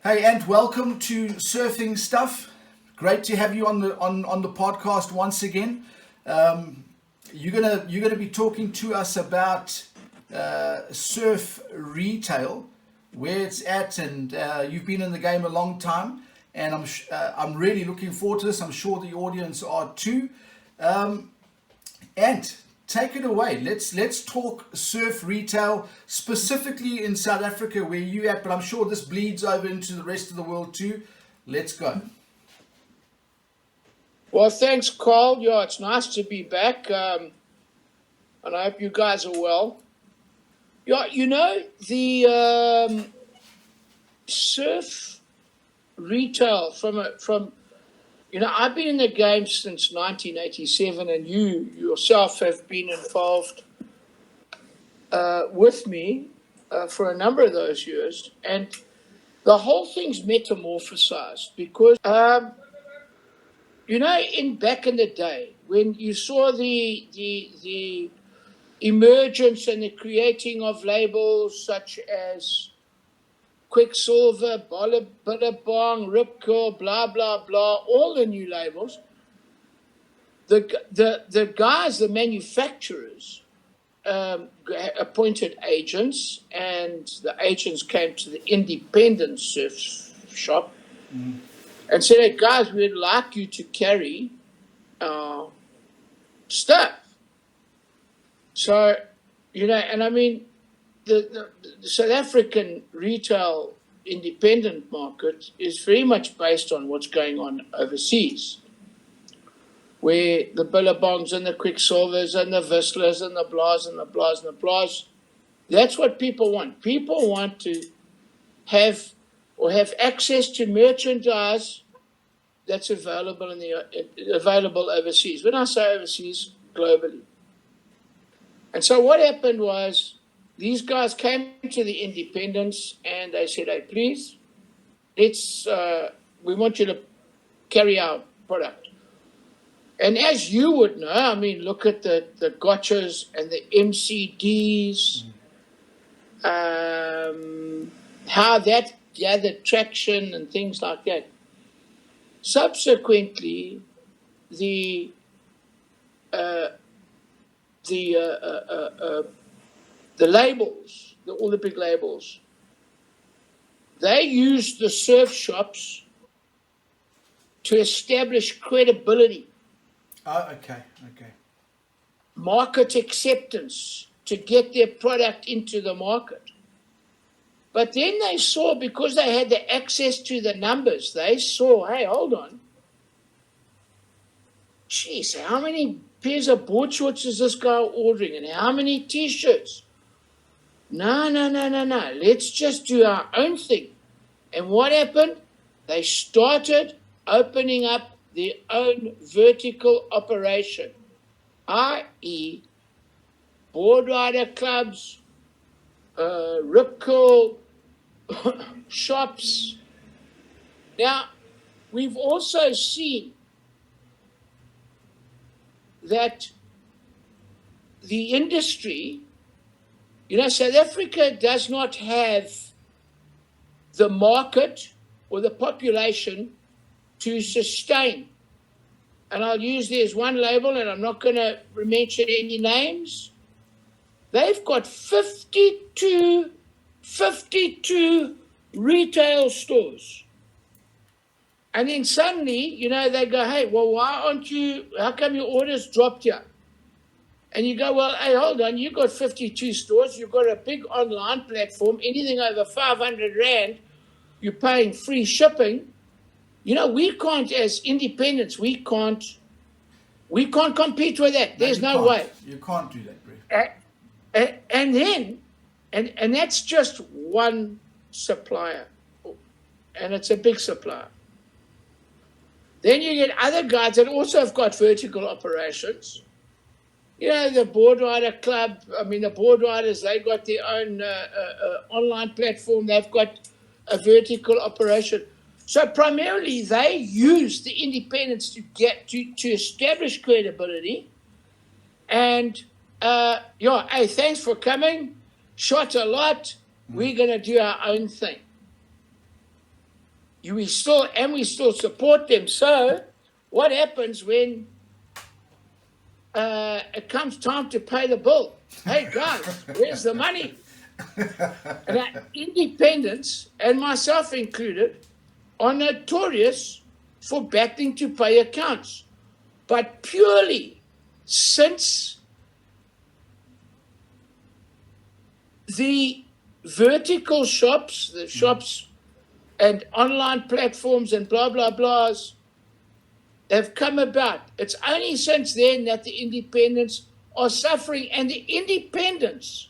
Hey, Ant, welcome to Surfing Stuff. Great to have you on the podcast once again. You're gonna be talking to us about surf retail, where it's at, and you've been in the game a long time, and I'm really looking forward to this. I'm sure the audience are too. Ant, take it away. Let's talk surf retail, specifically in South Africa where you at, but I'm sure this bleeds over into the rest of the world too. Let's go. Well, thanks, Carl. Yeah, it's nice to be back, and I hope you guys are well. Yeah, the surf retail from I've been in the game since 1987, and you yourself have been involved with me for a number of those years, and the whole thing's metamorphosized because, back in the day when you saw the emergence and the creating of labels such as Quicksilver, Billabong, Rip Curl, blah, blah, blah, all the new labels, the guys, the manufacturers, appointed agents, and the agents came to the independent surf shop and said, hey, guys, we'd like you to carry our stuff. So, and I mean, the South African retail independent market is very much based on what's going on overseas, where the Billabongs and the Quicksilvers and the Whistlers and the Blahs and the Blahs and the Blahs, that's what people want. People want to have access to merchandise that's available available overseas. When I say overseas, globally. And so what happened was, these guys came to the independents and they said, hey, please, we want you to carry our product. And as you would know, I mean, look at the gotchas and the MCDs, how that gathered traction and things like that. Subsequently, the labels, all the big labels, they use the surf shops to establish credibility. Oh, okay. Market acceptance, to get their product into the market. But then they saw, because they had the access to the numbers, they saw, hey, hold on. Jeez, how many pairs of board shorts is this guy ordering, and how many T-shirts? No. Let's just do our own thing. And what happened? They started opening up their own vertical operation, i.e. board rider clubs, Rip Curl shops. Now, we've also seen that the industry, South Africa does not have the market or the population to sustain. And I'll use there's one label, and I'm not going to mention any names. They've got 52 retail stores. And then suddenly, they go, hey, well, how come your orders dropped here? And you go, well, hey, hold on, you've got 52 stores, you've got a big online platform, anything over 500 Rand, you're paying free shipping. We can't, as independents, we can't compete with that. There's no way. You can't do that, Brief. And that's just one supplier, and it's a big supplier. Then you get other guys that also have got vertical operations. The board rider club, the board riders, they got their own online platform. They've got a vertical operation. So primarily they use the independents to get to establish credibility. And hey, thanks for coming. Shot a lot. We're going to do our own thing. we still support them. So what happens when it comes time to pay the bill? Hey guys, where's the money? And independents, and myself included, are notorious for battling to pay accounts, but purely since the vertical shops, the shops and online platforms and blah, blah, blahs have come about. It's only since then that the independents are suffering, and the independents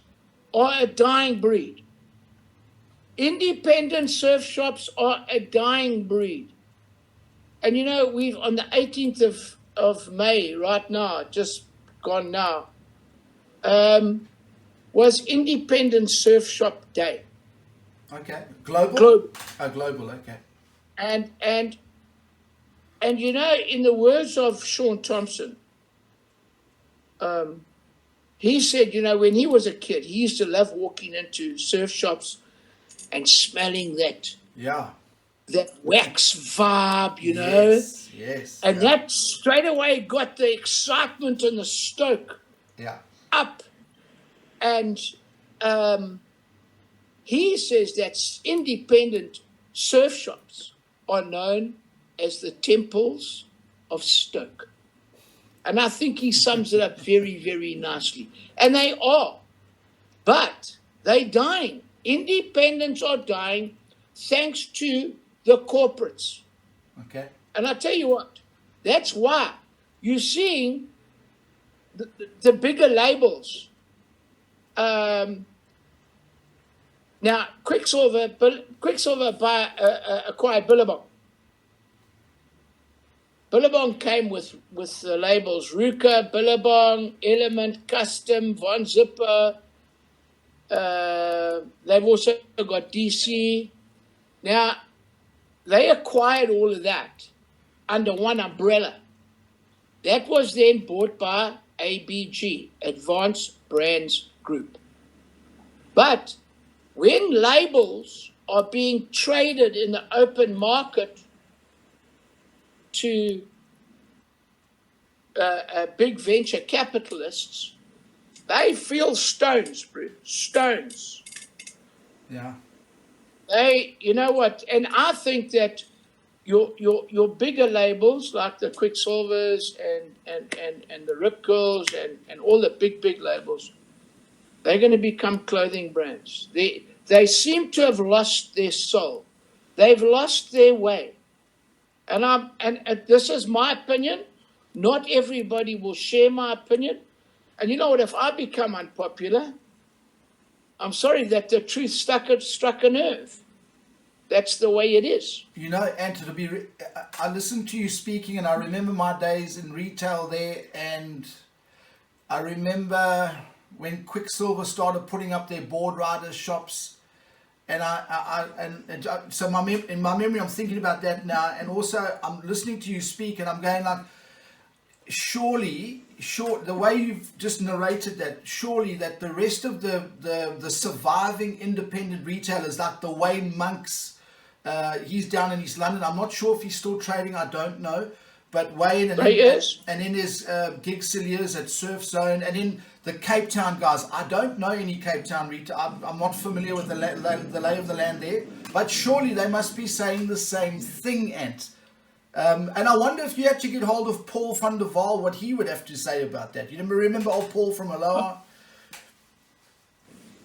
are a dying breed. Independent surf shops are a dying breed. And you know, we've on the 18th of May, right now, just gone now, was Independent Surf Shop Day. Okay. Global? Global, okay. And you know, in the words of Sean Thompson, he said, you know, when he was a kid, he used to love walking into surf shops and smelling that wax vibe, you know. Yes. And that straight away got the excitement and the stoke up. And he says that independent surf shops are known as the temples of Stoke. And I think he sums it up very, very nicely. And they are. But they're dying. Independents are dying thanks to the corporates. Okay. And I tell you what, that's why you're seeing the bigger labels. Now, Quicksilver acquired Billabong. Billabong came with the labels Ruka, Billabong, Element, Custom, Von Zipper. They've also got DC. Now, they acquired all of that under one umbrella. That was then bought by ABG, Advanced Brands Group. But when labels are being traded in the open market to big venture capitalists, they feel stones, bro. Stones. Yeah. They, you know what? And I think that your bigger labels like the Quicksilvers and the Rip Curls and all the big labels, they're going to become clothing brands. They seem to have lost their soul. They've lost their way. And this is my opinion. Not everybody will share my opinion. And you know what? If I become unpopular, I'm sorry that the truth struck a nerve. That's the way it is. You know, and I listened to you speaking, and I remember my days in retail there, and I remember when Quicksilver started putting up their board riders shops, and so in my memory, I'm thinking about that now, and also I'm listening to you speak, and I'm going like, surely, the way you've just narrated that, surely that the rest of the surviving independent retailers, like the Wayne Monks, he's down in East London. I'm not sure if he's still trading. I don't know. But Wayne, and then there's Gig Cilliers at Surf Zone, and then the Cape Town guys. I don't know any Cape Town retail. I'm not familiar with the lay of the land there. But surely they must be saying the same thing, Ant. And I wonder if you had to get hold of Paul van der Waal, what he would have to say about that. You remember old Paul from Aloha?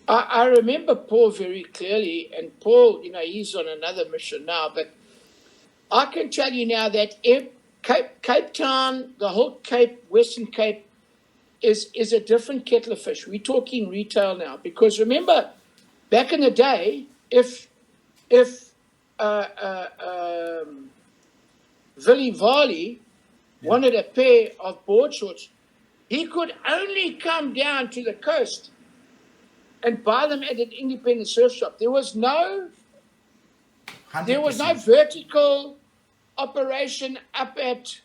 I remember Paul very clearly, and Paul, you know, he's on another mission now, but I can tell you now that Cape Town, the whole Cape, Western Cape, is a different kettle of fish. We're talking retail now, because remember, back in the day, if Willie Varley wanted a pair of board shorts, he could only come down to the coast and buy them at an independent surf shop. There was no 100%. vertical operation up at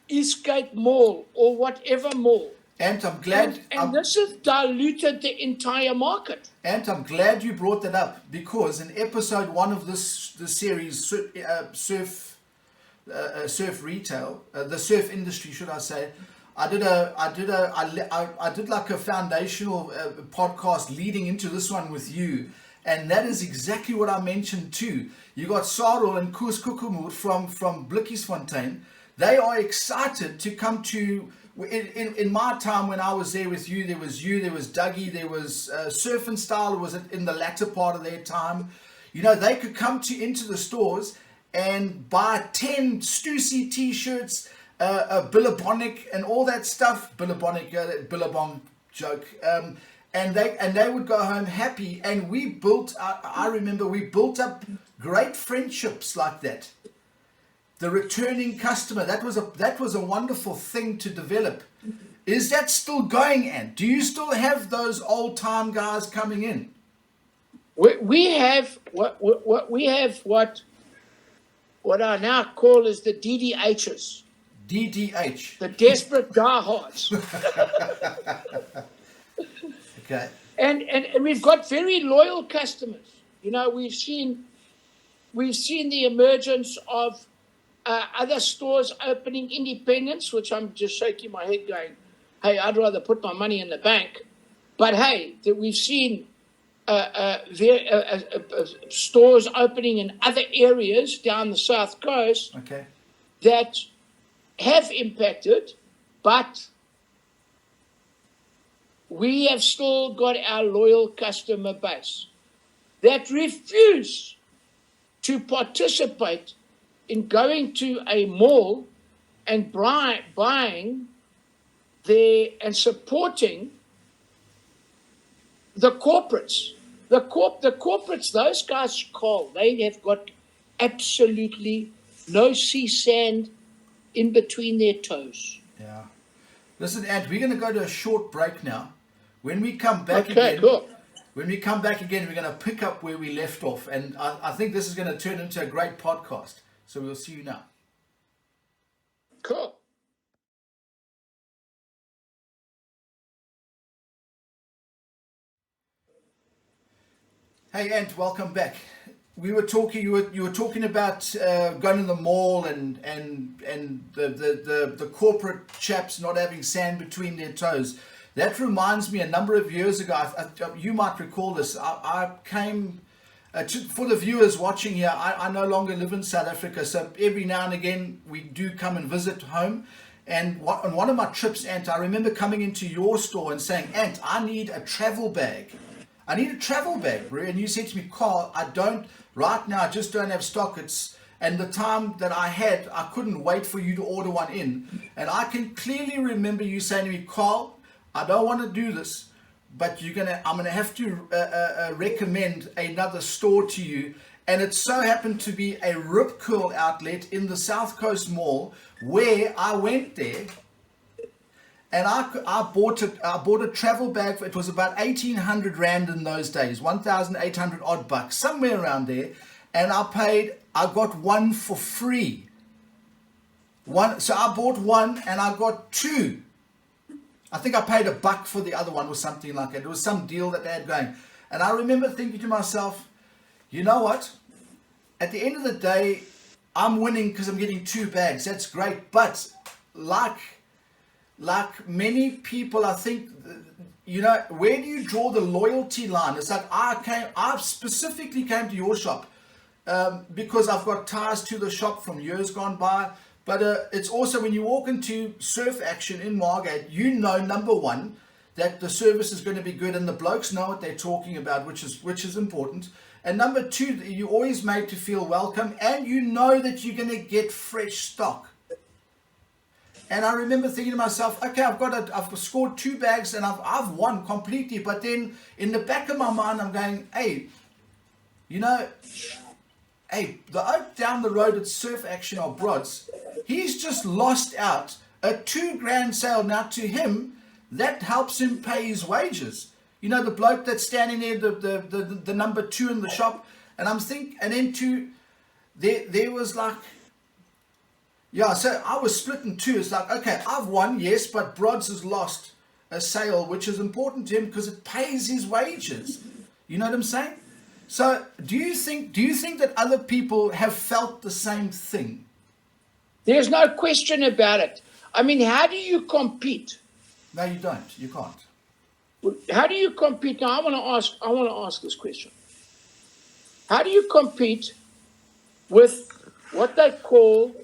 Eastgate Mall or whatever mall. And I'm glad. And this has diluted the entire market. And I'm glad you brought that up, because in episode 1 of this series, surf retail, the surf industry, should I say, I did like a foundational podcast leading into this one with you, and that is exactly what I mentioned too. You got Sarel and Koos Kukumur from Blikkiesfontein. They are excited to come to. In my time when I was there with you, there was Dougie, there was Surf and Style was in the latter part of their time. You know, they could come into the stores and buy 10 Stussy t-shirts, Billabonic and all that stuff. Billabong joke. And they would go home happy. And we built, I remember we built up great friendships like that. The returning customer, that was a wonderful thing to develop. Is that still going, Ant? Do you still have those old time guys coming in? We have what I now call is the DDHs. DDH. The desperate diehards. Okay. And we've got very loyal customers. You know, we've seen the emergence of other stores opening, independents, which I'm just shaking my head going, hey, I'd rather put my money in the bank. But hey, that we've seen stores opening in other areas down the South Coast, okay, that have impacted, but we have still got our loyal customer base that refuse to participate in going to a mall and buying there and supporting the corporates. The corporates, those guys, Carl, they have got absolutely no sea sand in between their toes. Yeah. Listen, Ant, we're going to go to a short break now. When we come back Cool. When we come back again, we're going to pick up where we left off. And I think this is going to turn into a great podcast. So we'll see you now. Cool. Hey, Ant, welcome back. We were talking. You were talking about going to the mall and the corporate chaps not having sand between their toes. That reminds me, a number of years ago, you might recall this. I came. For the viewers watching here, I no longer live in South Africa, so every now and again we do come and visit home. And on one of my trips, Ant, I remember coming into your store and saying, Ant, I need a travel bag. I need a travel bag, bro. And you said to me, Carl, I just don't have stock. And the time that I had, I couldn't wait for you to order one in. And I can clearly remember you saying to me, Carl, I don't want to do this, but I'm gonna have to recommend another store to you. And it so happened to be a Rip Curl outlet in the South Coast Mall, where I went there, and I bought a travel bag. It was about 1,800 rand in those days, 1,800 odd bucks, somewhere around there. And I got one for free. So I bought one and I got two. I think I paid $1 for the other one or something like that. It was some deal that they had going. And I remember thinking to myself, you know what? At the end of the day, I'm winning because I'm getting 2 bags. That's great. But like many people, I think, where do you draw the loyalty line? It's like I specifically came to your shop because I've got ties to the shop from years gone by. But it's also when you walk into Surf Action in Margate, number one, that the service is going to be good and the blokes know what they're talking about, which is important. And number two, you're always made to feel welcome, and you know that you're going to get fresh stock. And I remember thinking to myself, okay, I've scored 2 bags and I've won completely. But then in the back of my mind, I'm going, hey, the oak down the road at Surf Action or Brods, he's just lost out a $2,000 sale. Now to him, that helps him pay his wages. The bloke that's standing there, the number 2 in the shop, and I'm thinking, and then there was like, yeah, so I was split in two. It's like, okay, I've won, yes, but Brods has lost a sale, which is important to him because it pays his wages. You know what I'm saying? So do you think that other people have felt the same thing? There's no question about it. I mean, how do you compete? No, you don't. You can't. How do you compete? Now, I want to ask this question. How do you compete with what they call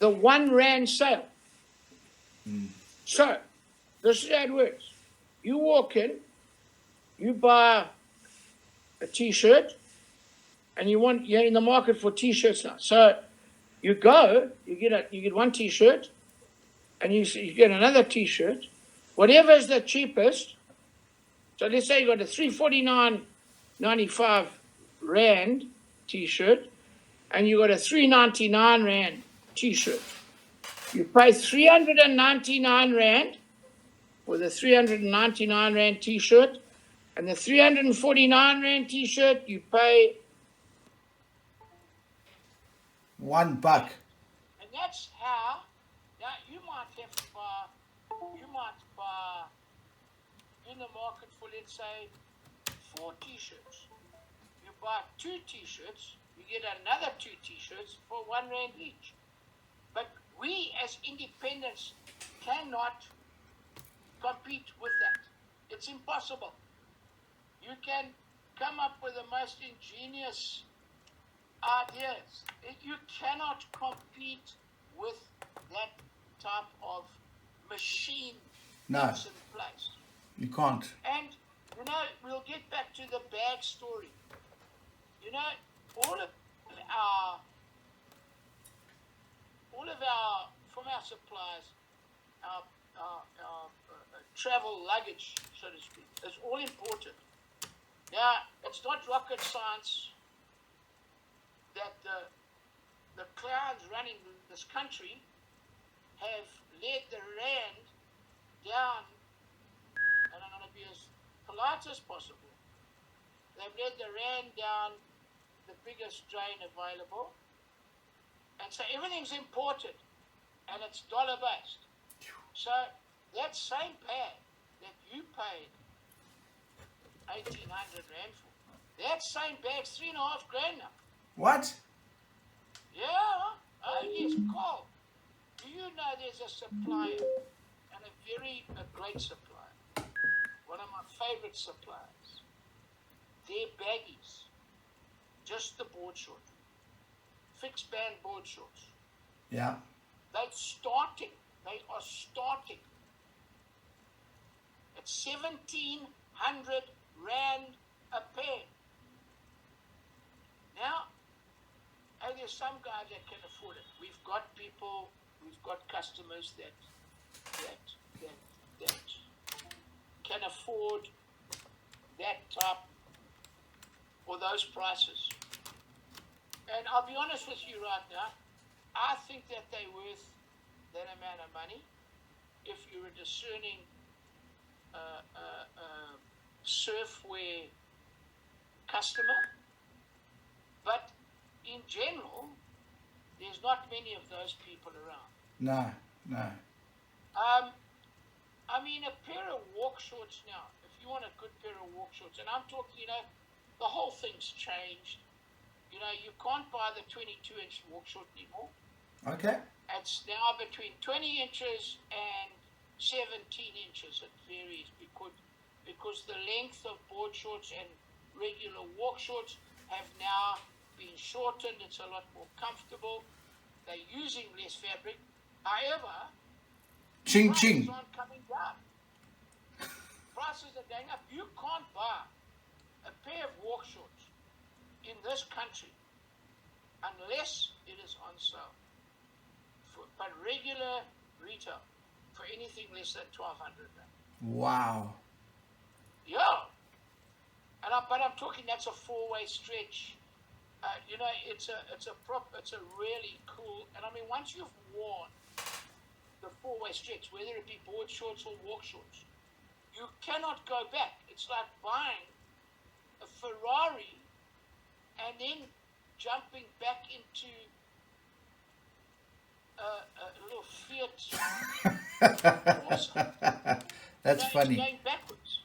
the R1 sale? So, this is how it works. You walk in, you buy a T-shirt, and you're in the market for T-shirts now. So, you go, you get one T-shirt, and you get another T-shirt, whatever is the cheapest. So let's say you got a 349.95 Rand T-shirt, and you got a 399 Rand T-shirt. You pay 399 Rand for the 399 Rand T-shirt, and the 349 Rand T-shirt you pay $1. And that's how. Now you might have to buy. You might buy in the market for, let's say, 4 T-shirts. You buy 2 T-shirts, you get another 2 T-shirts for R1 each. But we as independents cannot compete with that. It's impossible. You can come up with the most ingenious ideas. You cannot compete with that type of machine that's in place. You can't. And, we'll get back to the bag story. All of our from our suppliers, our travel luggage, so to speak, is all imported. Now, it's not rocket science that the clowns running this country have led the rand down, and I'm going to be as polite as possible. They've led the rand down the biggest drain available, and so everything's imported, and it's dollar-based. So that same bag that you paid 1,800 Rand for, that same bag's 3.5 grand now. What? Yeah. Oh, yes, Carl. Do you know there's a supplier, and a great supplier, one of my favorite suppliers, their baggies, just the board short, fixed band board shorts. Yeah. They are starting at 1,700 Rand a pair. Now, and there's some guys that can afford it. We've got customers that can afford that type or those prices. And I'll be honest with you right now, I think that they're worth that amount of money if you're a discerning surfwear customer. But in general, there's not many of those people around. No. I mean, a pair of walk shorts now, if you want a good pair of walk shorts, and I'm talking, the whole thing's changed. You can't buy the 22-inch walk short anymore. Okay. It's now between 20 inches and 17 inches. It varies because the length of board shorts and regular walk shorts have now been shortened. It's a lot more comfortable. They're using less fabric. However, prices aren't coming down. Prices are going up. You can't buy a pair of walk shorts in this country unless it is on sale. But regular retail for anything less than 1,200 Rand. Wow. Yeah. But I'm talking that's a 4-way stretch. It's a really cool. And I mean, once you've worn the 4-way stretch, whether it be board shorts or walk shorts, you cannot go back. It's like buying a Ferrari and then jumping back into a little Fiat. That's It's funny. going backwards.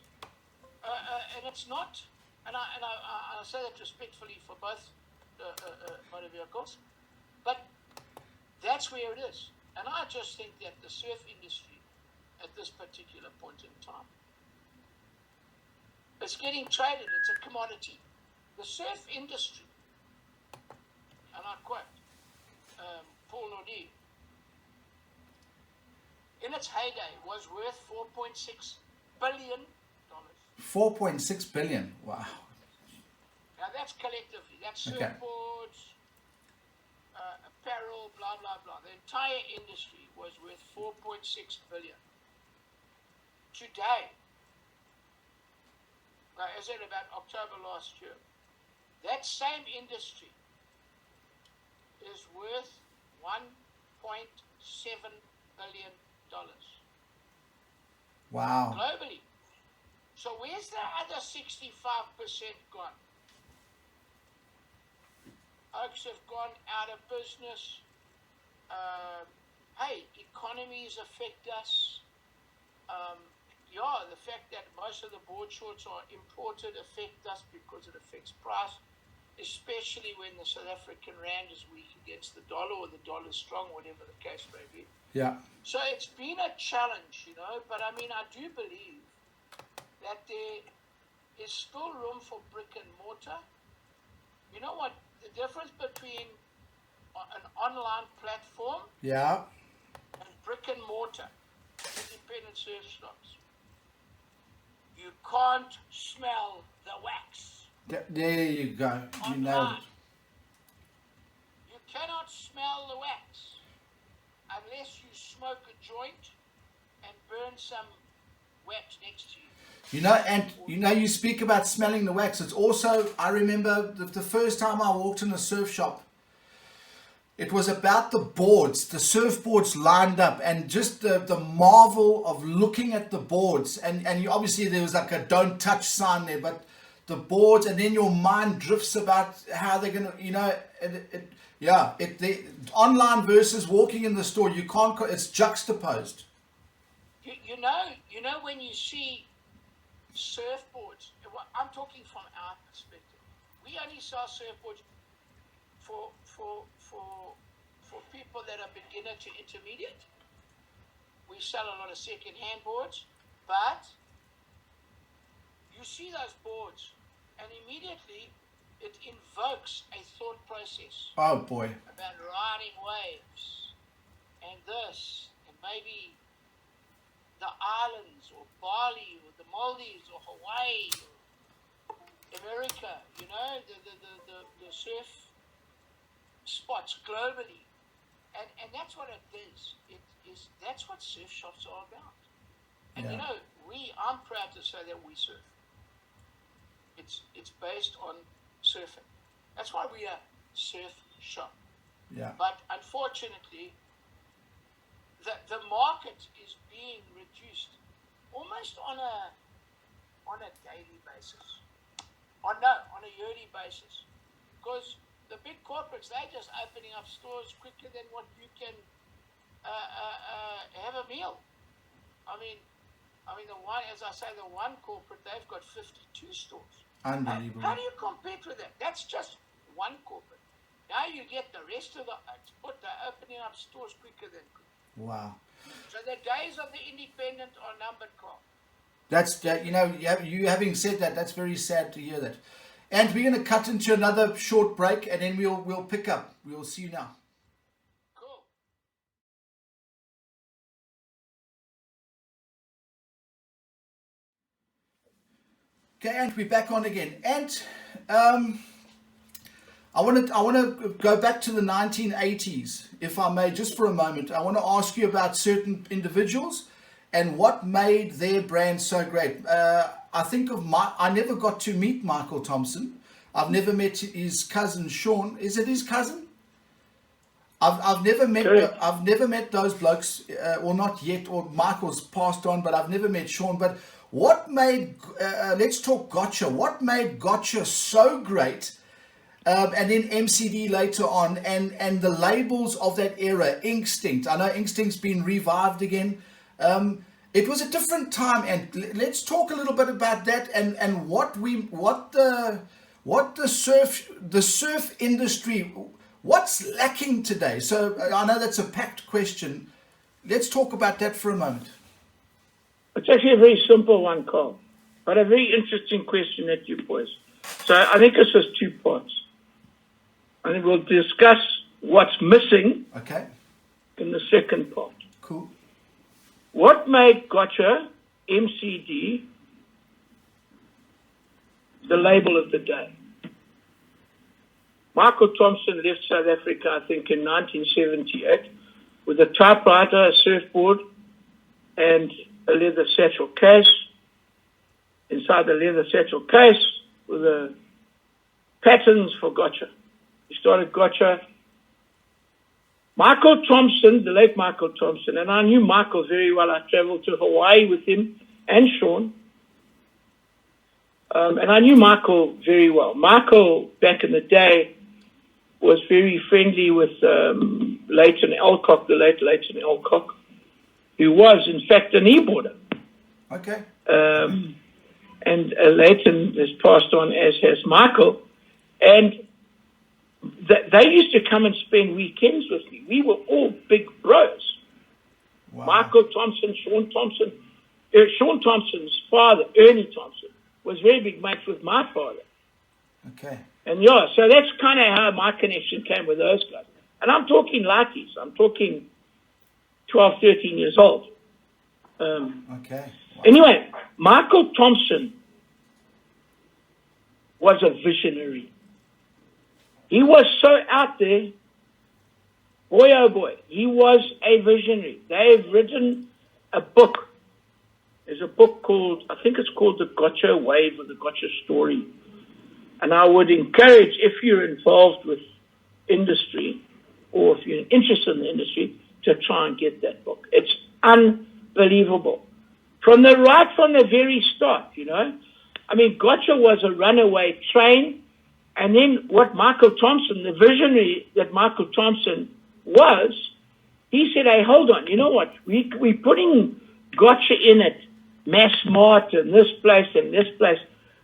And it's not, I say that respectfully for both motor vehicles, but that's where it is. And I just think that the surf industry at this particular point in time, it's getting traded, it's a commodity. The surf industry, and I quote Paul Nordie, in its heyday was worth $4.6 billion. 4.6 billion. Wow. Now that's collectively, that's Okay. surfboards, apparel, blah, blah, blah. The entire industry was worth $4.6 billion. Today, as in about October last year, that same industry is worth $1.7 billion Wow. globally. So where's the other 65% gone? Oaks have gone out of business. Hey, economies affect us. The fact that most of the board shorts are imported affect us because it affects price, especially when the South African rand is weak against the dollar or the dollar is strong, whatever the case may be. Yeah. So it's been a challenge, but I mean, I do believe that there is still room for brick and mortar. You know what? The difference between an online platform Yeah. and brick and mortar, independent surf shops. You can't smell the wax. There you go. You nailed Online. it. You cannot smell the wax unless you smoke a joint and burn some wax next to you. You speak about smelling the wax. It's also, I remember the first time I walked in a surf shop, it was about the boards, the surfboards lined up, and just the marvel of looking at the boards. And you, obviously there was like a don't touch sign there, but the boards, and then your mind drifts about how they're going to, the online versus walking in the store, you can't, it's juxtaposed. You know when you see surfboards, I'm talking from our perspective. We only sell surfboards for people that are beginner to intermediate. We sell a lot of second-hand boards, but you see those boards, and immediately it invokes a thought process Oh boy. about riding waves, and this, and maybe the islands, or Bali, or the Maldives, or Hawaii, or America, the surf spots globally. And that's what it is. That's what surf shops are about. And Yeah. I'm proud to say that we surf. It's based on surfing. That's why we are surf shop. Yeah. But unfortunately, the market is being reduced almost on a daily basis. On a yearly basis. Because the big corporates, they're just opening up stores quicker than what you can have a meal. I mean, the one corporate, they've got 52 stores. Unbelievable. How do you compete with that? That's just one corporate. Now you get the rest of the export, they're opening up stores quicker than quick. Wow. So the days of the independent are numbered, Carl. That's, you having said that, that's very sad to hear that. And we're going to cut into another short break, and then we'll pick up. We'll see you now. Cool. Okay, and we're back on again. And I want to go back to the 1980s, if I may, just for a moment. I want to ask you about certain individuals and what made their brand so great. I think of I never got to meet Michael Thompson. I've never met his cousin Sean. Is it his cousin? I've never met those blokes, or not yet. Or Michael's passed on, but I've never met Sean. But what made let's talk Gotcha. What made Gotcha so great? And then MCD later on, and the labels of that era, Instinct. I know Instinct's been revived again. It was a different time, and let's talk a little bit about that and what the surf industry, what's lacking today. So I know that's a packed question. Let's talk about that for a moment. It's actually a very simple one, Carl, but a very interesting question that you posed. So I think this is two parts. I think we'll discuss what's missing Okay. in the second part. Cool. What made Gotcha MCD the label of the day? Michael Thompson left South Africa, I think, in 1978 with a typewriter, a surfboard, and a leather satchel case. Inside the leather satchel case were the patterns for Gotcha. He started Gotcha. Michael Thompson, the late Michael Thompson, and I knew Michael very well. I traveled to Hawaii with him and Sean. And I knew Michael very well. Michael, back in the day, was very friendly with Leighton Alcock, the late Leighton Alcock, who was, in fact, an e-boarder. Okay. And Leighton has passed on, as has Michael. And they used to come and spend weekends with me. We were all big bros. Wow. Michael Thompson, Sean Thompson. Sean Thompson's father, Ernie Thompson, was very big mates with my father. Okay. And yeah, so that's kind of how my connection came with those guys. And I'm talking lighties. I'm talking 12, 13 years old. Okay. Wow. Anyway, Michael Thompson was a visionary. He was so out there. Boy, oh boy, he was a visionary. They've written a book. There's a book called, I think it's called The Gotcha Wave or The Gotcha Story. And I would encourage, if you're involved with industry or if you're interested in the industry, to try and get that book. It's unbelievable. From the very start, you know. I mean, Gotcha was a runaway train. And then what Michael Thompson, the visionary that Michael Thompson was, he said, hey, hold on, you know what? We're putting Gotcha in at Mass Mart and this place and this place.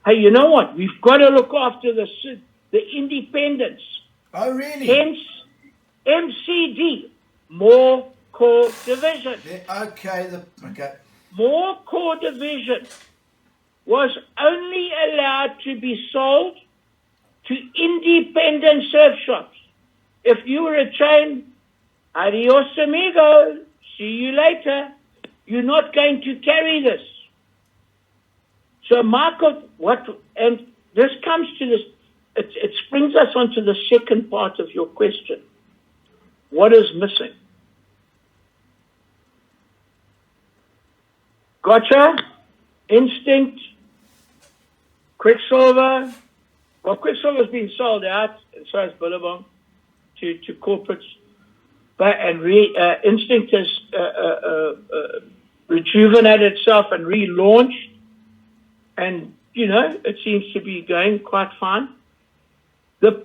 Hey, you know what? We've got to look after the independents. Oh, really? Hence, MCD, More Core Division. Yeah, okay. More Core Division was only allowed to be sold to independent surf shops. If you were a chain, adios amigo, see you later. You're not going to carry this. So Michael, and this comes to this, it brings us onto the second part of your question. What is missing? Gotcha, Instinct, Quicksilver. Well, Quicksilver's been sold out, and so has Billabong to corporates. But Instinct has rejuvenated itself and relaunched, and you know it seems to be going quite fine. The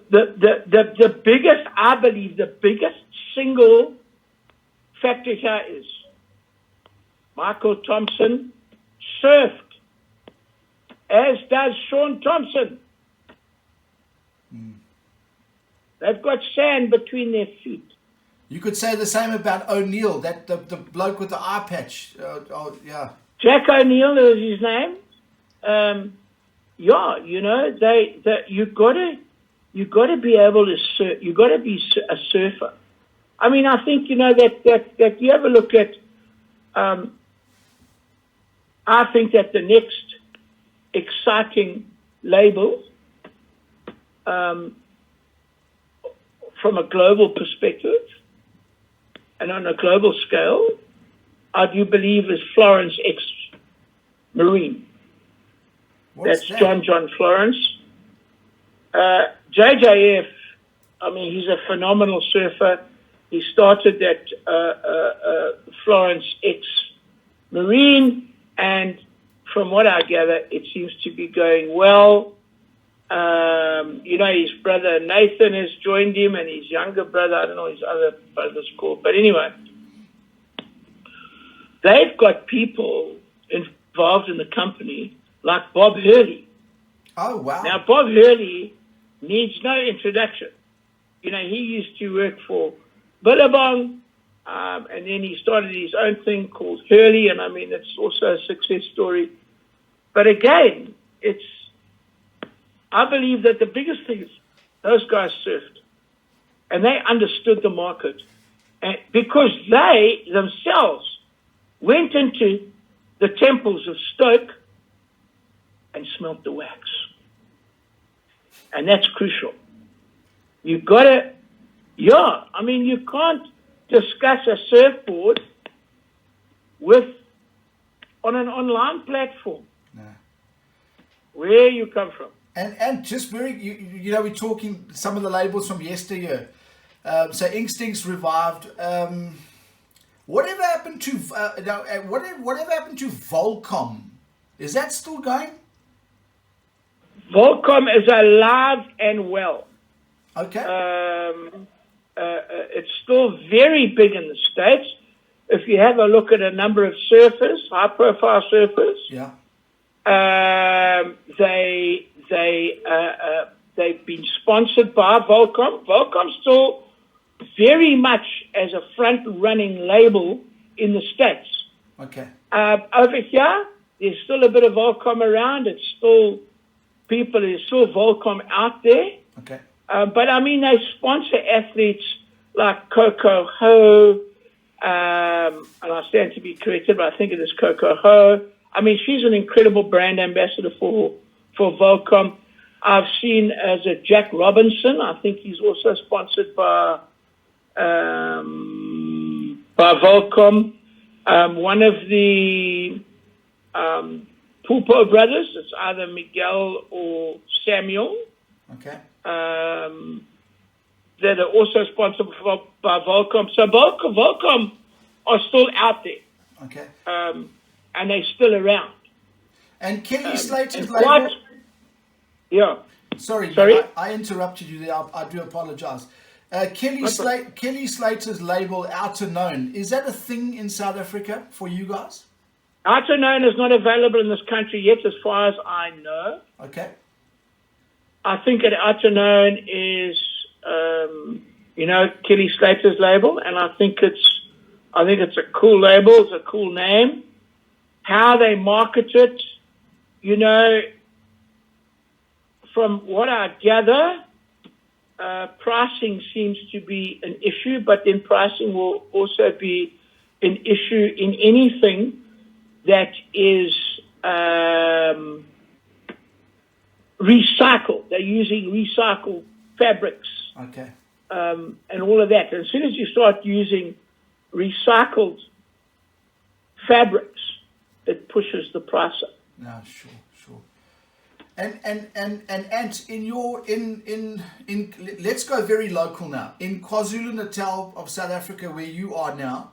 biggest, I believe, the biggest single factor here is Michael Thompson surfed, as does Sean Thompson. They've got sand between their feet. You could say the same about O'Neill, that the bloke with the eye patch. Yeah. Jack O'Neill is his name. Yeah, you know, you got to be able to surf. You got to be a surfer. I mean, I think you know that you have a look at. I think that the next exciting label, from a global perspective and on a global scale, I do believe is Florence X Marine. That's that? John Florence. JJF, I mean, he's a phenomenal surfer. He started that Florence X Marine, and from what I gather, it seems to be going well. You know, his brother Nathan has joined him, and his younger brother, I don't know his other brother's called, but anyway, they've got people involved in the company like Bob Hurley. Oh, wow. Now, Bob Hurley needs no introduction. You know, he used to work for Billabong, and then he started his own thing called Hurley, and I mean, it's also a success story. But again, I believe that the biggest thing is those guys surfed, and they understood the market, and because they themselves went into the temples of Stoke and smelt the wax. And that's crucial. You've got to, I mean, you can't discuss a surfboard on an online platform. No. Where you come from. And just you know, we're talking some of the labels from yesteryear. So Instincts revived. Whatever happened to whatever happened to Volcom? Is that still going? Volcom is alive and well. Okay. It's still very big in the States. If you have a look at a number of surfers, high-profile surfers, yeah, they've been sponsored by Volcom. Volcom's still very much as a front-running label in the States. Okay. Over here, there's still a bit of Volcom around. There's still Volcom out there. Okay. But I mean, they sponsor athletes like Coco Ho, and I stand to be corrected, but I think it is Coco Ho. I mean, she's an incredible brand ambassador for Volcom. I've seen as a Jack Robinson. I think he's also sponsored by Volcom. One of the Pulpo brothers, it's either Miguel or Samuel. Okay. That are also sponsored by Volcom. So Volcom are still out there. Okay. And they're still around. And Kelly Slater's label. Yeah. Sorry? I interrupted you there. I do apologize. Kelly Slater's label, Outer Known, is that a thing in South Africa for you guys? Outer Known is not available in this country yet, as far as I know. Okay. I think that Outer Known is, Kelly Slater's label, and I think it's a cool label. It's a cool name. How they market it, from what I gather, pricing seems to be an issue, but then pricing will also be an issue in anything that is recycled. They're using recycled fabrics. Okay. And all of that. And as soon as you start using recycled fabrics, it pushes the price up. No, sure. And in let's go very local now. In KwaZulu-Natal of South Africa, where you are now,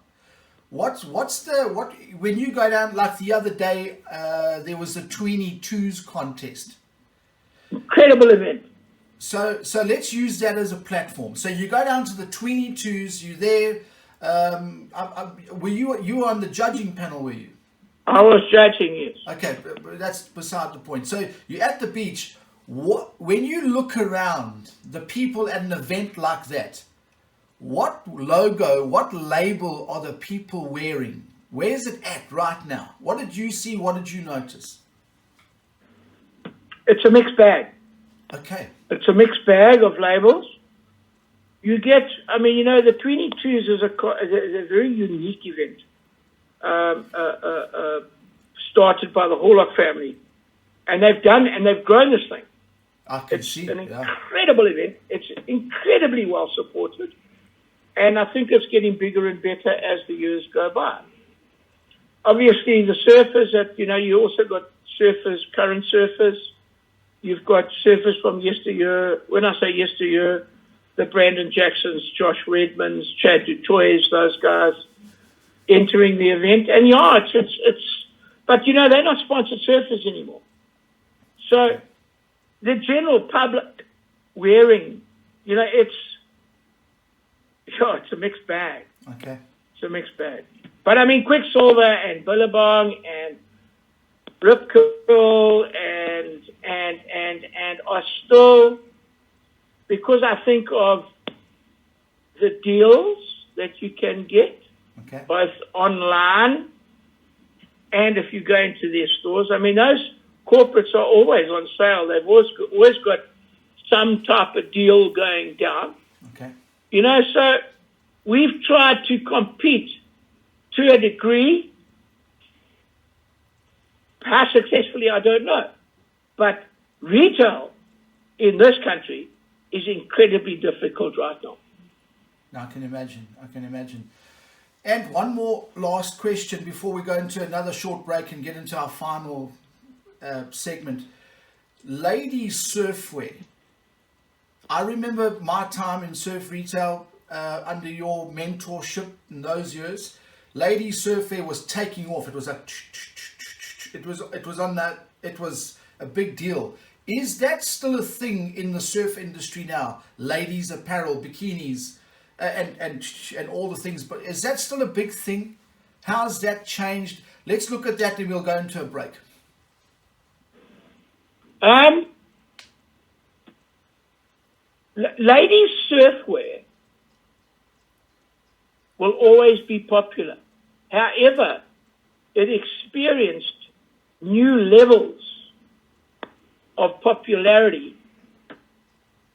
when you go down, like the other day, there was the Tweenie Twos contest. Incredible event. So let's use that as a platform. So you go down to the Tweenie Twos. You're there. Were you on the judging panel? Were you? I was judging, yes. Okay, but that's beside the point. So you're at the beach. When you look around the people at an event like that, what logo, what label are the people wearing? Where's it at right now? What did you see? What did you notice? It's a mixed bag. Okay. It's a mixed bag of labels. You get, the Tweenie Twos is a very unique event. Started by the Horlock family, and they've grown this thing. I can see an incredible event. It's incredibly well supported, and I think it's getting bigger and better as the years go by. Obviously, the surfers you also got surfers, current surfers. You've got surfers from yesteryear. When I say yesteryear, the Brandon Jacksons, Josh Redmonds, Chad Dutoys, those guys entering the event. And but they're not sponsored surfers anymore. So the general public wearing, it's a mixed bag. Okay. It's a mixed bag. But I mean, Quicksilver and Billabong and Rip Curl and are still, because I think of the deals that you can get, Okay. both online and if you go into their stores. I mean, those corporates are always on sale. They've always got some type of deal going down. Okay. You know, so we've tried to compete to a degree. How successfully, I don't know. But retail in this country is incredibly difficult right now. I can imagine. I can imagine. And one more last question before we go into another short break and get into our final segment. Ladies surfwear. I remember my time in surf retail under your mentorship in those years. Ladies surfwear was taking off. It was a it was a big deal. Is that still a thing in the surf industry now? Ladies apparel, bikinis, and all the things. But is that still a big thing? How's that changed? Let's look at that and we'll go into a break. Ladies surfwear will always be popular. However, it experienced new levels of popularity,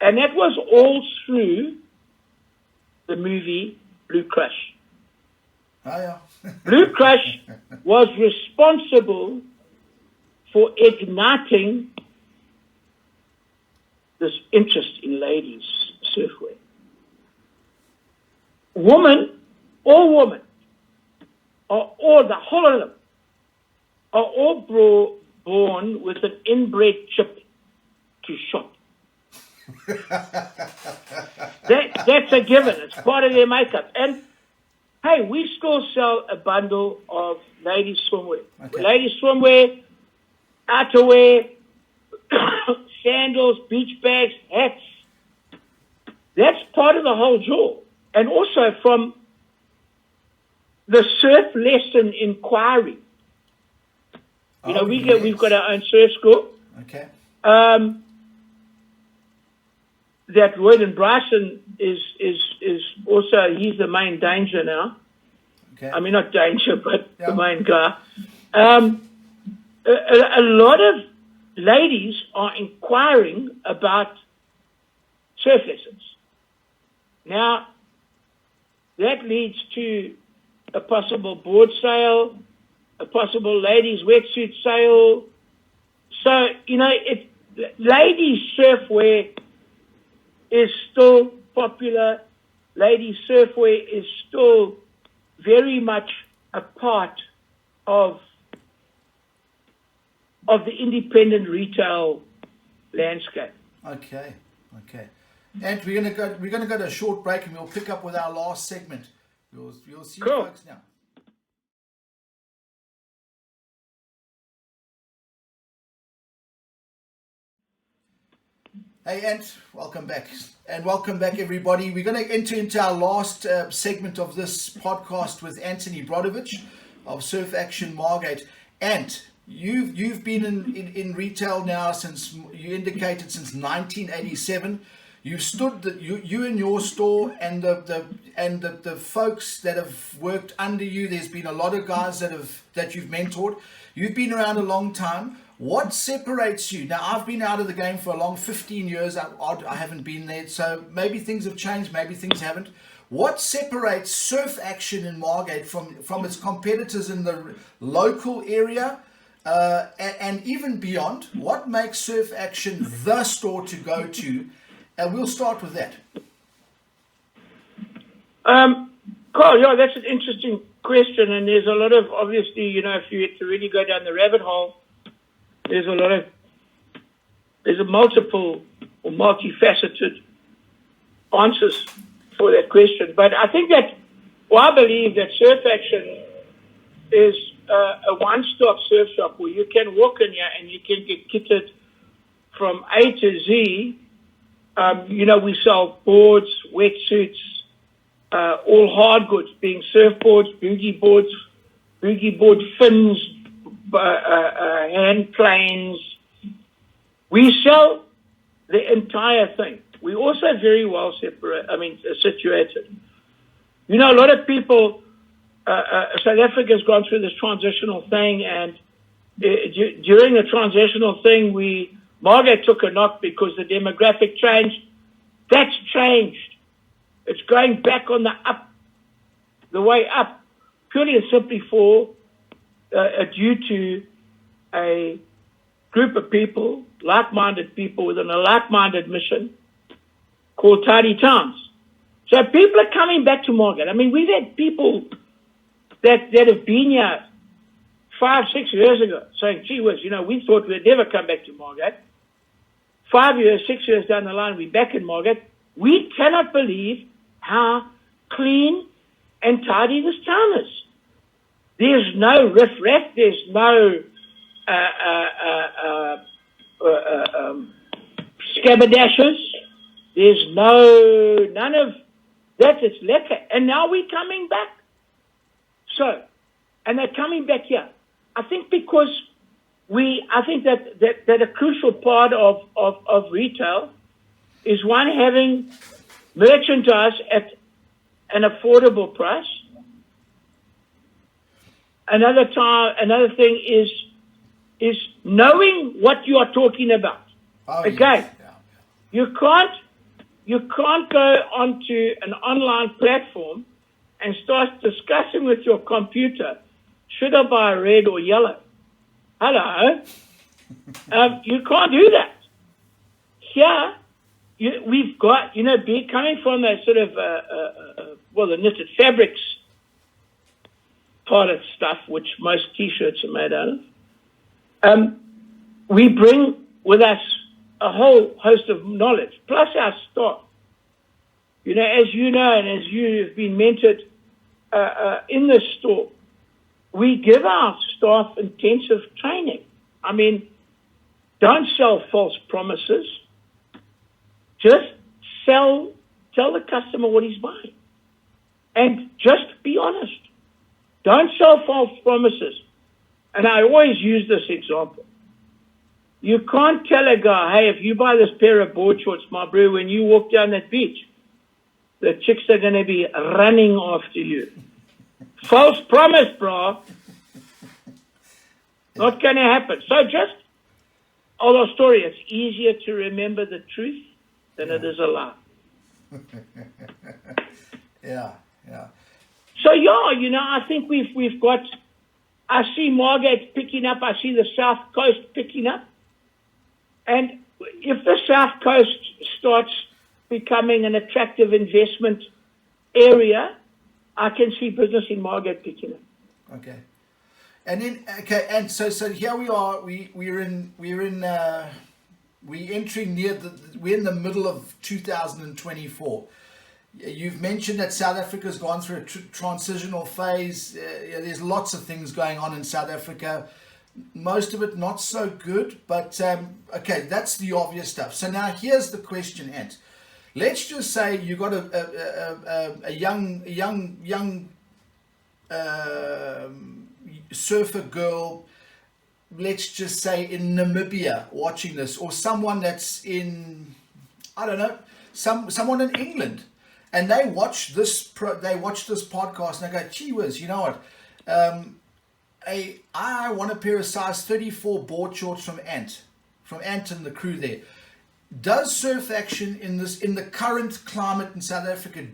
and that was all through the movie Blue Crush. Oh, yeah. Blue Crush was responsible for igniting this interest in ladies surfwear. All women, or the whole of them, are all born with an inbred chip to shop. That's a given. It's part of their makeup. And hey, we still sell a bundle of ladies swimwear. Okay. Ladies swimwear, outerwear, sandals, beach bags, hats. That's part of the whole draw. And also from the surf lesson inquiry. You know, we've got our own surf school. Okay. That Royden Bryson is also, he's the main danger now. Okay. I mean, not danger, but Yeah. the main guy. A lot of ladies are inquiring about surf lessons. Now, that leads to a possible board sale, a possible ladies wetsuit sale. So, you know, ladies surfwear is still popular. Ladies surfwear is still very much a part of the independent retail landscape. Okay. And we're gonna go to a short break and we'll pick up with our last segment. You'll see Cool. folks now. Hey, Ant, welcome back. And welcome back, everybody. We're going to enter into our last segment of this podcast with Anthony Brodovich of Surf Action Margate. Ant, you've been in retail now since, you indicated, since 1987. You've stood, you in your store and the folks that have worked under you. There's been a lot of guys that you've mentored. You've been around a long time. What separates you? Now, I've been out of the game for a long 15 years. I haven't been there, so maybe things have changed, maybe things haven't. What separates Surf Action in Margate from its competitors in the local area and even beyond? What makes Surf Action the store to go to? And we'll start with that. Carl, yeah, that's an interesting question, and there's a lot of, obviously, you know, if you had to really go down the rabbit hole, there's a multiple or multifaceted answers for that question. But I think that, I believe that Surf Action is a one-stop surf shop where you can walk in here and you can get kitted from A to Z. You know, we sell boards, wetsuits, all hard goods, being surfboards, boogie board fins, hand planes. We sell the entire thing. We also very well situated. You know, a lot of people, South Africa's gone through this transitional thing, and during the transitional thing, Margate took a knock because the demographic changed. That's changed. It's going back on the way up, purely and simply due to a group of people, like-minded people within a like-minded mission called Tidy Towns. So people are coming back to Margate. I mean, we've had people that have been here 5, 6 years ago saying, gee whiz, you know, we thought we'd never come back to Margate. 5 years, 6 years down the line, we're back in Margate. We cannot believe how clean and tidy this town is. There's no riff-raff. There's no scabadashes. There's none of that. It's lekker. And now we're coming back. So, and they're coming back here. I think because I think that a crucial part of retail is one, having merchandise at an affordable price. Another thing is knowing what you are talking about. Oh, Again, yeah. you can't go onto an online platform and start discussing with your computer, should I buy red or yellow? Hello? You can't do that. Here, we've got, coming from that sort of, the knitted fabrics part of stuff, which most T-shirts are made out of, we bring with us a whole host of knowledge, plus our staff. You know, as you know, and as you have been mentored in this store, we give our staff intensive training. I mean, don't sell false promises. Just tell the customer what he's buying. And just be honest. Don't sell false promises. And I always use this example. You can't tell a guy, hey, if you buy this pair of board shorts, my bro, when you walk down that beach, the chicks are going to be running after you. False promise, bro. Not going to happen. So just, our story, it's easier to remember the truth than it is a lie. Yeah. So, I think we've got, I see Margate picking up, I see the South Coast picking up. And if the South Coast starts becoming an attractive investment area, I can see business in Margate picking up. Okay. And then, and so here we are, we're entering we're in the middle of 2024. You've mentioned that South Africa's gone through a transitional phase. There's lots of things going on in South Africa. Most of it not so good, but that's the obvious stuff. So now here's the question, Ant. Let's just say you got a young surfer girl, let's just say in Namibia, watching this, or someone that's in, I don't know, someone in England. And they watch this podcast and they go, gee whiz, you know what? I want a pair of size 34 board shorts from Ant and the crew there. Does Surf Action in the current climate in South Africa,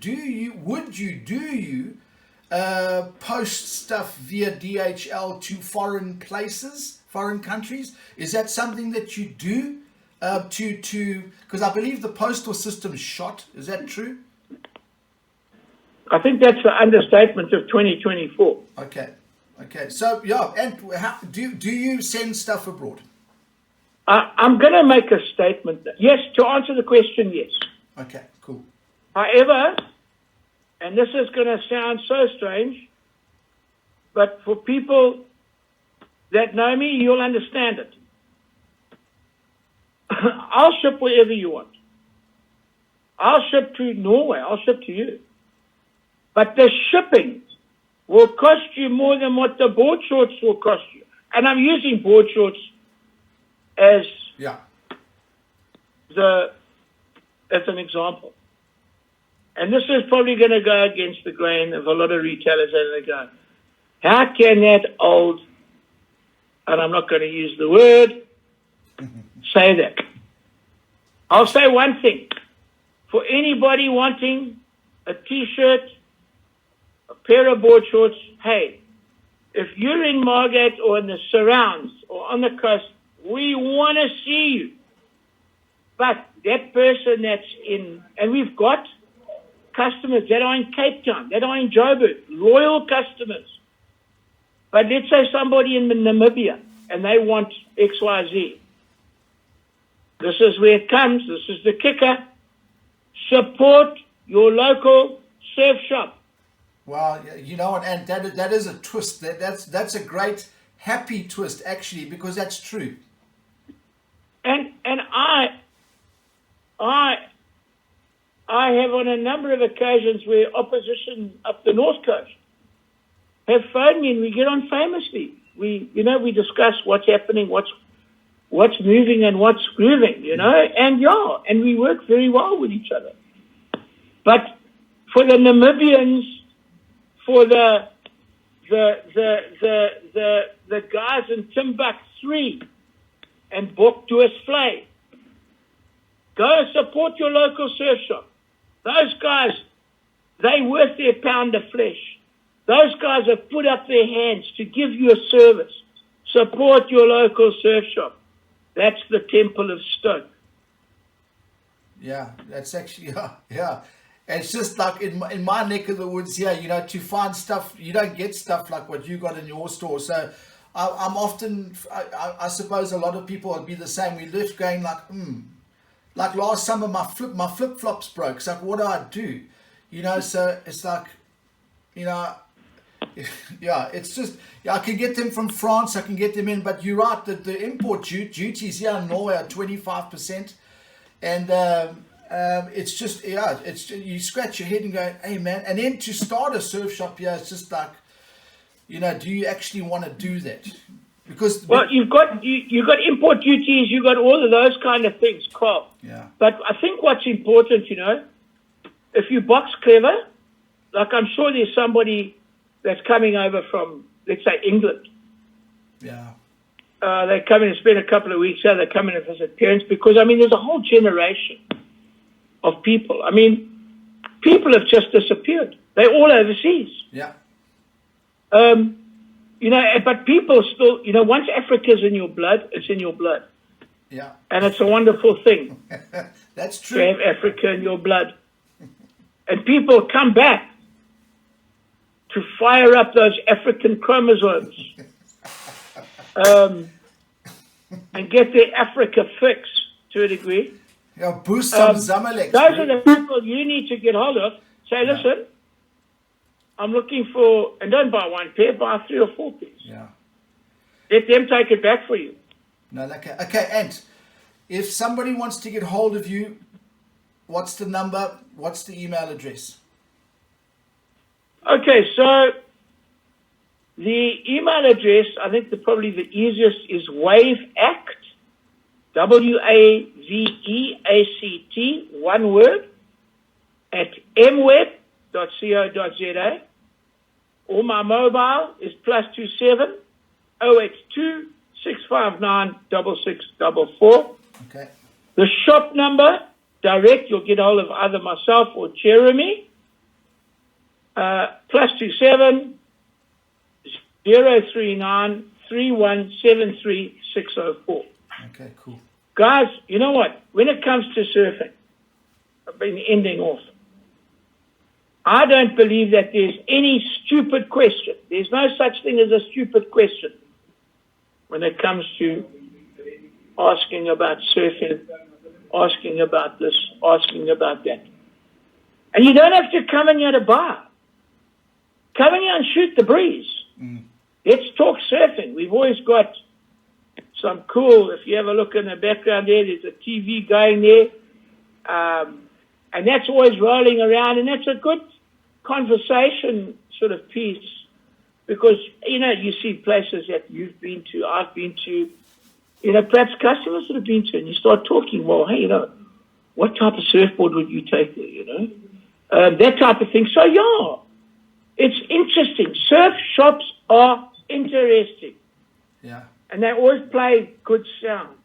would you post stuff via DHL to foreign places, foreign countries? Is that something that you do because I believe the postal system's shot. Is that true? I think that's the understatement of 2024. Okay. So, yeah, and how, do you send stuff abroad? I'm going to make a statement. Yes, to answer the question, yes. Okay, cool. However, and this is going to sound so strange, but for people that know me, you'll understand it. I'll ship wherever you want. I'll ship to Norway. I'll ship to you. but the shipping will cost you more than what the board shorts will cost you. And I'm using board shorts as an example. And this is probably going to go against the grain of a lot of retailers as they go. How can that old, and I'm not going to use the word, say that? I'll say one thing. For anybody wanting a T-shirt, a pair of board shorts, hey, if you're in Margate or in the surrounds or on the coast, we want to see you. But that person that's in, and we've got customers that are in Cape Town, that are in Joburg, loyal customers. But let's say somebody in Namibia and they want XYZ. This is where it comes. This is the kicker. Support your local surf shop. Well, you know, and that is a twist. That's a great, happy twist, actually, because that's true. And I have on a number of occasions where opposition up the North Coast have phoned me and we get on famously. We discuss what's happening, what's moving and what's grooving, and we work very well with each other. But for the Namibians, for the guys in Timbuk 3 and Boktoes Vlei, go support your local surf shop. Those guys, they worth their pound of flesh. Those guys have put up their hands to give you a service. Support your local surf shop. That's the Temple of Stoke. Yeah, that's actually, yeah. And it's just like in my neck of the woods here, to find stuff, you don't get stuff like what you got in your store. So I'm often, I suppose a lot of people would be the same. We left going like last summer, my flip-flops broke. So what do? So it's like, yeah, it's just, I can get them from France, I can get them in, but you're right, the import duties here in Norway are 25%. And it's just, you scratch your head and go, hey man, and then to start a surf shop here, it's just like, do you actually want to do that? Because you've got import duties, you've got all of those kind of things, Carl. Yeah. But I think what's important, if you box clever, like I'm sure there's somebody that's coming over from, let's say, England. Yeah. They come in and spend a couple of weeks here. They come in and visit parents because, there's a whole generation of people. People have just disappeared. They're all overseas. Yeah. But people still, once Africa's in your blood, it's in your blood. Yeah. And it's a wonderful thing. That's true. To have Africa in your blood. And people come back to fire up those African chromosomes and get their Africa fix to a degree. Yeah, boost some Zamalek. Those are the people you need to get hold of. Say, listen, I'm looking for, and don't buy one pair, buy 3 or 4 pairs. Yeah. Let them take it back for you. No, okay, and if somebody wants to get hold of you, what's the number? What's the email address? Okay, so the email address, I think probably the easiest is WaveAct, WAVEACT, one word, at mweb.co.za. Or my mobile is +27 082 659 6644. Okay. The shop number, direct, you'll get hold of either myself or Jeremy. +27 039 3173 604. Okay, cool. Guys, you know what? When it comes to surfing, I've been ending off. I don't believe that there's any stupid question. There's no such thing as a stupid question when it comes to asking about surfing, asking about this, asking about that. And you don't have to come in here to bar. Come in here and shoot the breeze. Let's talk surfing. We've always got some cool, if you have a look in the background there's a TV going there. And that's always rolling around, and that's a good conversation sort of piece, because, you see places that you've been to, I've been to, perhaps customers that have been to, and you start talking, well, hey, what type of surfboard would you take there, that type of thing. So, yeah, it's interesting. Surf shops are interesting. Yeah. And they always play good sound.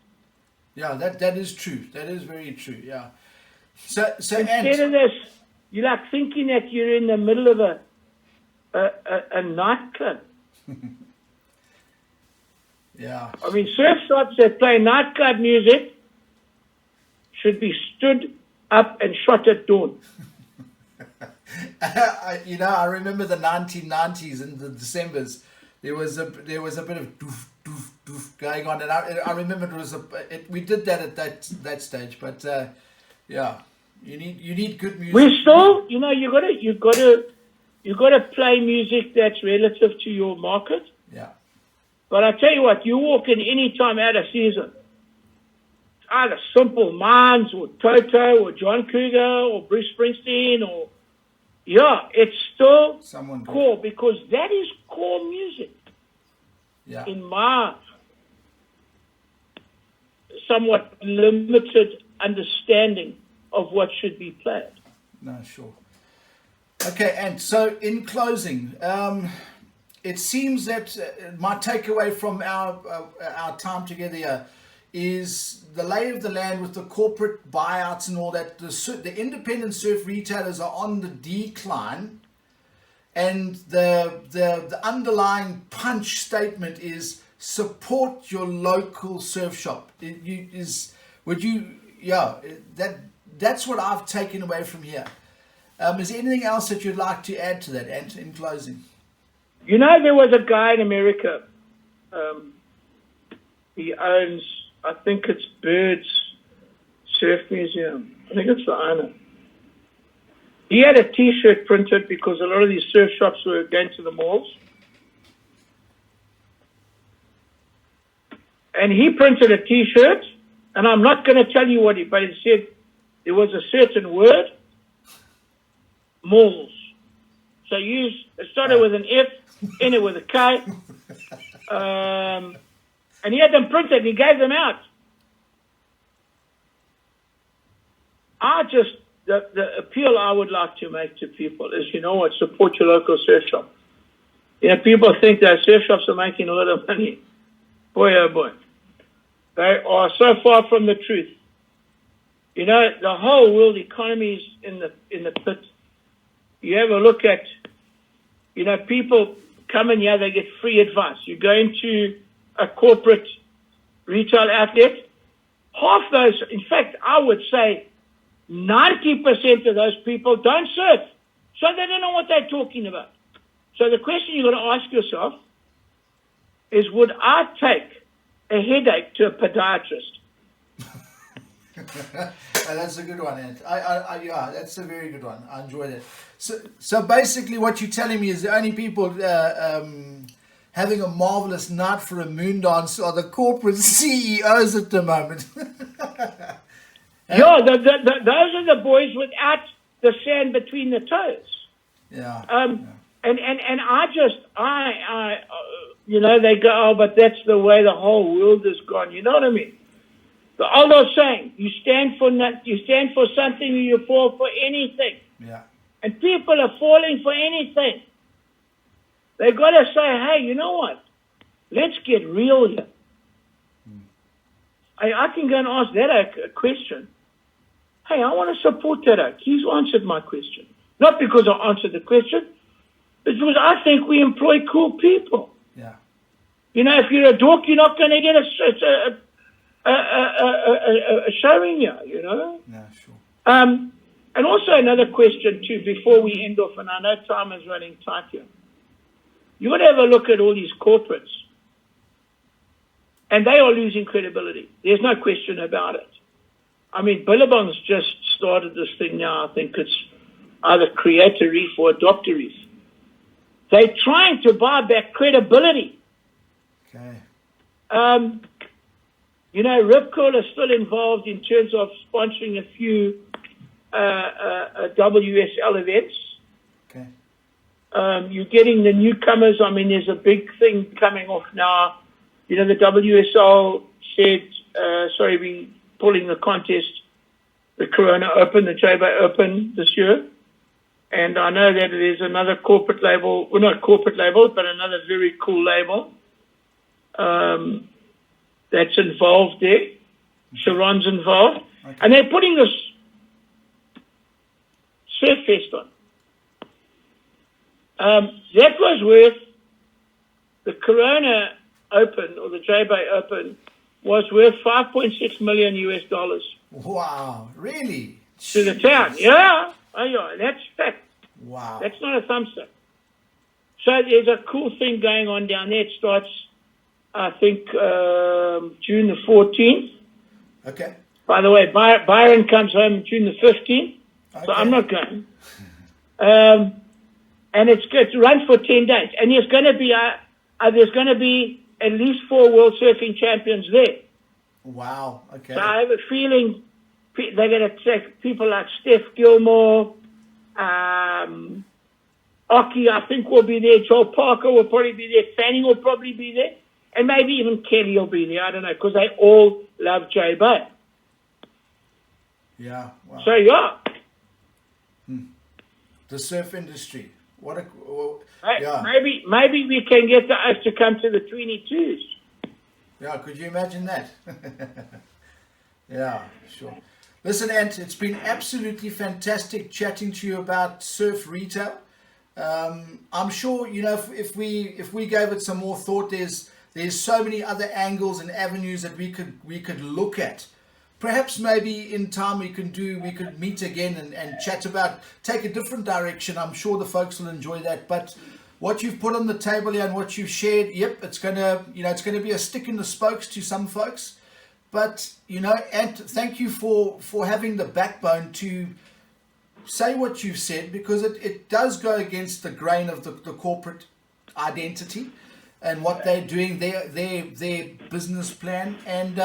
Yeah, that is true. That is very true, yeah. So Instead of this, you're like thinking that you're in the middle of a nightclub. Yeah. I mean, surf shops that play nightclub music should be stood up and shot at dawn. I remember the 1990s and the Decembers. There was a bit of doof doof doof going on, and I remember we did that at that stage. But yeah, you need good music. We still, you got to play music that's relative to your market. Yeah. But I tell you what, you walk in any time out of season, either Simple Minds or Toto or John Cougar or Bruce Springsteen or, yeah, it's still core, because that is core music. Yeah. In my somewhat limited understanding of what should be played. No, sure. Okay, and so in closing, it seems that my takeaway from our time together here is the lay of the land with the corporate buyouts and all that. The independent surf retailers are on the decline, and the underlying punch statement is support your local surf shop. That's what I've taken away from here. Is there anything else that you'd like to add to that, Ant, in closing? There was a guy in America. He owns, I think it's Bird's Surf Museum. I think it's the owner. He had a T-shirt printed because a lot of these surf shops were going to the malls. And he printed a T-shirt, and I'm not going to tell you what but it said there was a certain word, malls. So it started with an F, ended with a K. And he had them printed and he gave them out. The appeal I would like to make to people is, support your local surf shop. People think that surf shops are making a lot of money. Boy, oh boy. They are so far from the truth. The whole world economy is in the pit. You have a look at, people come in here, they get free advice. You go into a corporate retail outlet, half those, in fact, I would say 90% of those people don't surf. So they don't know what they're talking about. So the question you've got to ask yourself is, would I take a headache to a podiatrist? That's a good one, Ant. Yeah, that's a very good one. I enjoyed it. So basically what you're telling me is the only people having a marvelous night for a moon dance are the corporate CEOs at the moment. Yeah, those are the boys without the sand between the toes. Yeah. And they go, oh, but that's the way the whole world has gone. You know what I mean? The old saying, you stand for something, or you fall for anything. Yeah. And people are falling for anything. They've got to say, hey, you know what? Let's get real here. I can go and ask that a question. Hey, I want to support that oak. He's answered my question. Not because I answered the question, but because I think we employ cool people. Yeah. If you're a dork, you're not going to get a showing here, Yeah, sure. And also another question, too, before we end off, and I know time is running tight here. You've got to have a look at all these corporates. And they are losing credibility. There's no question about it. I mean, Billabong's just started this thing now. I think it's either create a reef or adopt a reef. They're trying to buy back credibility. Okay. Rip Curl is still involved in terms of sponsoring a few WSL events. Okay. You're getting the newcomers. I mean, there's a big thing coming off now. You know, the WSL said, we're pulling the contest, the Corona Open, the J-Bay Open this year. And I know that there's another corporate label, well, not corporate label, but another very cool label that's involved there. Sharon's involved. Okay. And they're putting this Surf Fest on. That was worth, the Corona Open, or the J-Bay Open, was worth $5.6 million US. Wow, really? To the town. Yeah. Oh, yeah, that's fact. Wow. That's not a thumbs up. So there's a cool thing going on down there. It starts, I think, June the 14th. Okay. By the way, Byron comes home June the 15th, so I'm not going. And it's good to run for 10 days. And there's going to be at least 4 World Surfing Champions there. Wow, okay. So I have a feeling they're going to take people like Steph Gilmore, Aki, I think, will be there. Joel Parker will probably be there. Fanning will probably be there. And maybe even Kelly will be there. I don't know, because they all love J-Bay. Yeah, wow. So, yeah. The surf industry. What a... Yeah. Maybe we can get the us to come to the 22s. Yeah, could you imagine that? Yeah, sure. Listen, Ant, it's been absolutely fantastic chatting to you about surf retail. I'm sure, you know, if we gave it some more thought, there's so many other angles and avenues that we could look at. Perhaps maybe in time we could meet again and chat about, take a different direction. I'm sure the folks will enjoy that. But what you've put on the table here and what you've shared, yep, it's gonna be a stick in the spokes to some folks. But, you know, and thank you for having the backbone to say what you've said, because it does go against the grain of the corporate identity and what they're doing, their business plan. And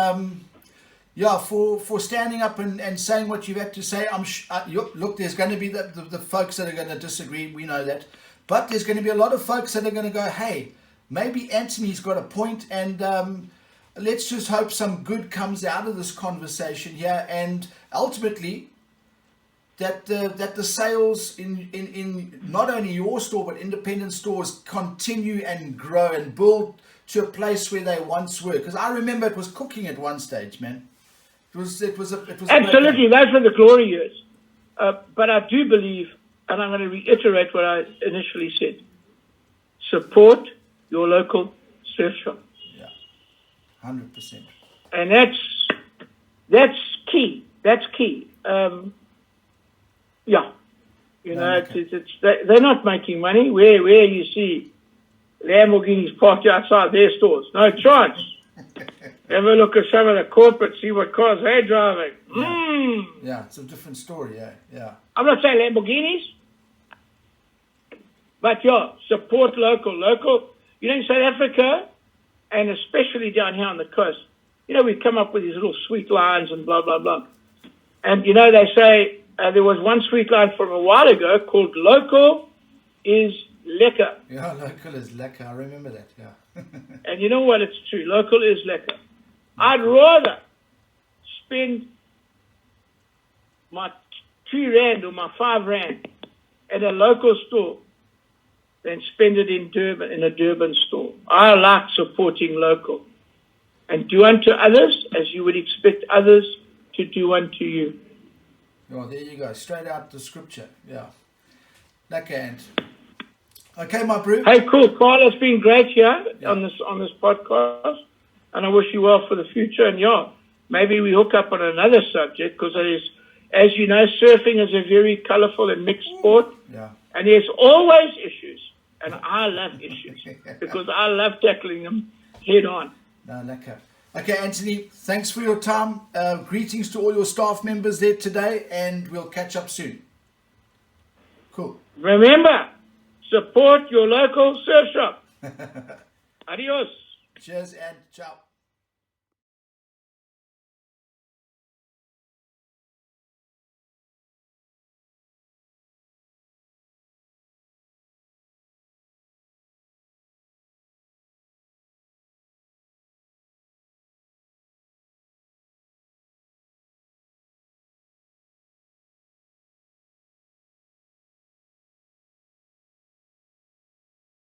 yeah, for standing up and saying what you've had to say. Look, there's going to be the folks that are going to disagree. We know that. But there's going to be a lot of folks that are going to go, hey, maybe Anthony's got a point, and let's just hope some good comes out of this conversation here, and ultimately that the sales in not only your store but independent stores continue and grow and build to a place where they once were. Because I remember it was cooking at one stage, man. It was absolutely. Those were the glory years. But I do believe, and I'm going to reiterate what I initially said: support your local surf shop. 100%. And that's key. That's key. Yeah. You know, they're not making money. Where you see Lamborghinis parked outside their stores. No chance. Have a look at some of the corporates, see what cars they're driving. Yeah, it's a different story, yeah. I'm not saying Lamborghinis, but yeah, support local. You know, in South Africa, and especially down here on the coast, you know, we come up with these little sweet lines and blah, blah, blah. And, you know, they say there was one sweet line from a while ago called local is lekker. Yeah, local is lekker. I remember that, yeah. And you know what? It's true. Local is lekker. I'd rather spend my 2 rand or my 5 rand at a local store than spend it in Durban, in a Durban store. I like supporting local. And do unto others as you would expect others to do unto you. Oh, there you go. Straight out the scripture. Yeah. Okay, okay, my bro. Hey, cool. Carl, it's been great here on this podcast. And I wish you well for the future. And yeah, maybe we hook up on another subject, because it is, as you know, surfing is a very colorful and mixed sport. Yeah. And there's always issues. And I love issues because I love tackling them head on. No, lekker. Okay, Anthony, thanks for your time. Greetings to all your staff members there today, and we'll catch up soon. Cool. Remember, support your local surf shop. Adios. Cheers and ciao.